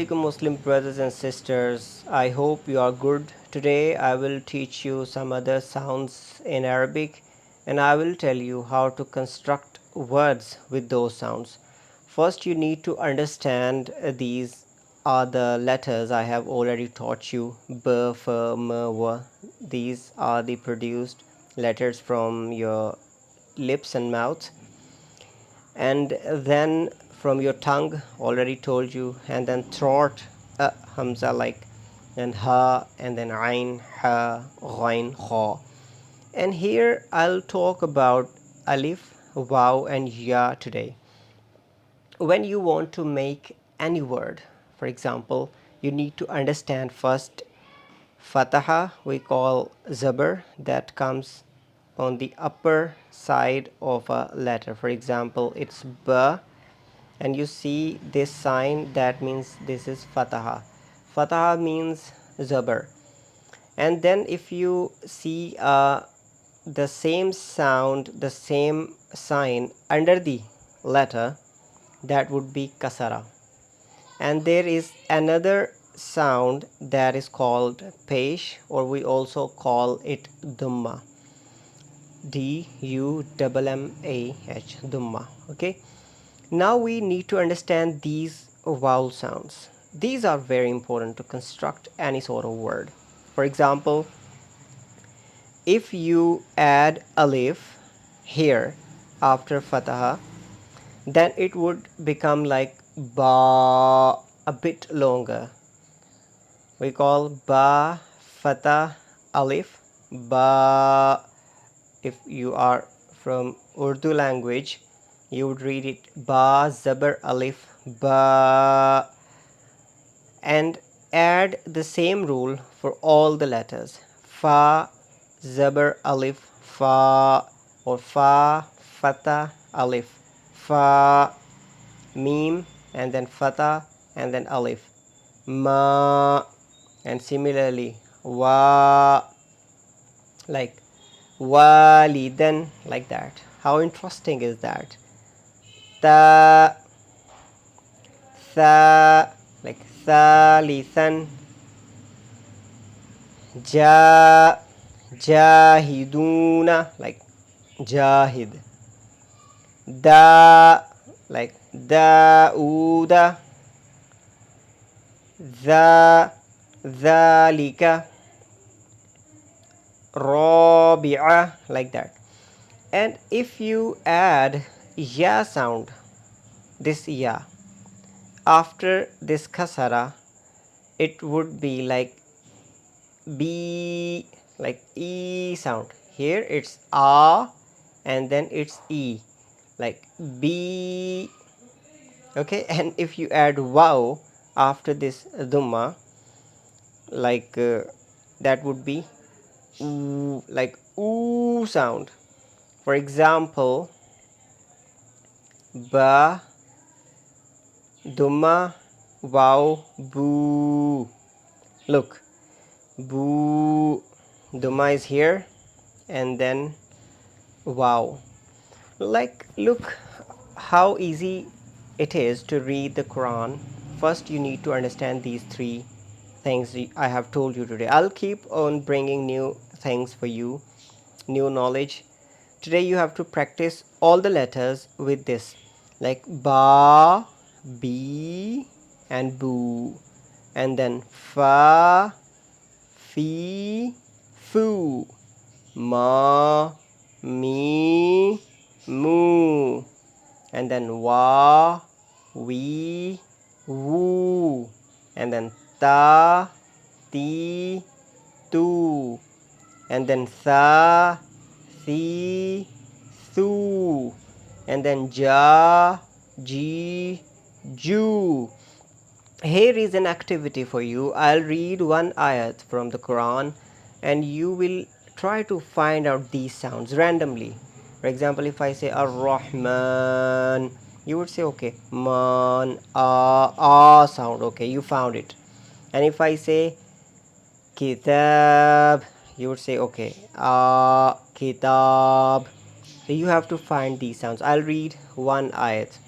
Assalamualaikum Muslim brothers and sisters. I hope you are good. Today I will teach you some other sounds in Arabic and I will tell you how to construct words with those sounds. First you need to understand these are the letters I have already taught you. B, F, M, W. These are the produced letters from your lips and mouth, and then from your tongue, already told you, and then throat, hamza, like, and ha, and then ain, ha, ghain, kha. And here I'll talk about alif, waw, and ya today. When you want to make any word, for example, you need to understand first fatah, we call zabar, that comes on the upper side of a letter. For example, it's ba, and you see this sign, that means this is fatah. Fatah means zabar. And then if you see the same sound, the same sign under the letter, that would be kasarah. And there is another sound that is called pesh, or we also call it dummah. D-U-M-M-A-H, dummah. Okay. Now we need to understand these vowel sounds. These are very important to construct any sort of word. For example, if you add alif here after fatah, then it would become like ba, a bit longer. We call ba fatah alif ba. If you are from Urdu language, you would read it ba zabar alif ba, and add the same rule for all the letters. Fa zabar alif fa, or fa fatah alif fa, mim, and then fatah, and then alif ma, and similarly wa, like walidan, like that. How interesting is that? Ta, tha, like thalithan. Ja, jahiduna, like jahid. Da, like dauda. Dha, dhalika. Rabi'a, like that. And if you add ya sound, this ya, after this kasara, it would be like b, like e sound. Here it's a, and then it's e, like b. Okay. And if you add wow after this dummah, like that would be oo, like oo sound. For example, ba, dummah, wow, boo. Look, boo, dummah is here, and then wow. Like, look how easy it is to read the Quran. First you need to understand these three things I have told you today. I'll keep on bringing new things for you, new knowledge. Today you have to practice all the letters with this, like ba, b, and boo, and then fa, fi, foo, ma, mi, moo, and then wa, we, woo, and then ta, ti, tu, and then tha, thi, thu, and then ja, ji, ju. Here is an activity for you. I'll read one ayat from the Quran and you will try to find out these sounds randomly. For example, if I say Ar-Rahman, you would say okay, man, sound, okay, you found it. And if I say Kitab, you would say okay, Kitab. So you have to find these sounds. I'll read one ayat.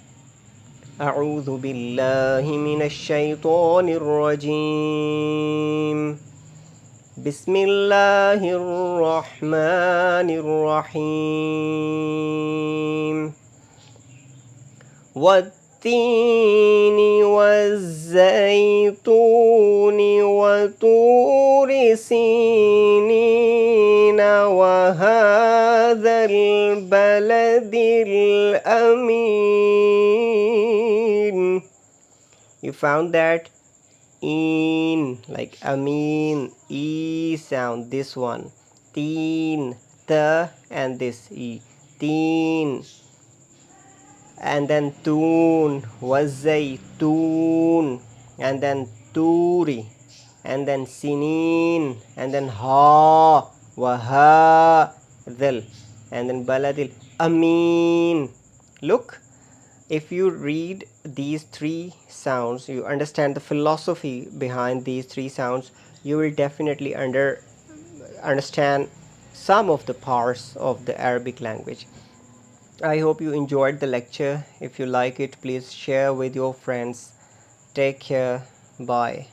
أعوذ بالله من الشيطان الرجيم. بسم الله الرحمن الرحيم. والتين والزيتون وطور سينين وهذا البلد الأمين. You found that in, like amin, e sound, this one, teen, the, and this e, teen. And then toon, wazaytoon, and then turi, and then sinin, and then ha, waha, dhil, and then baladil, amin. Look, if you read these three sounds, you understand the philosophy behind these three sounds, you will definitely understand some of the parts of the Arabic language. I hope you enjoyed the lecture. If you like it, please share with your friends. Take care. Bye.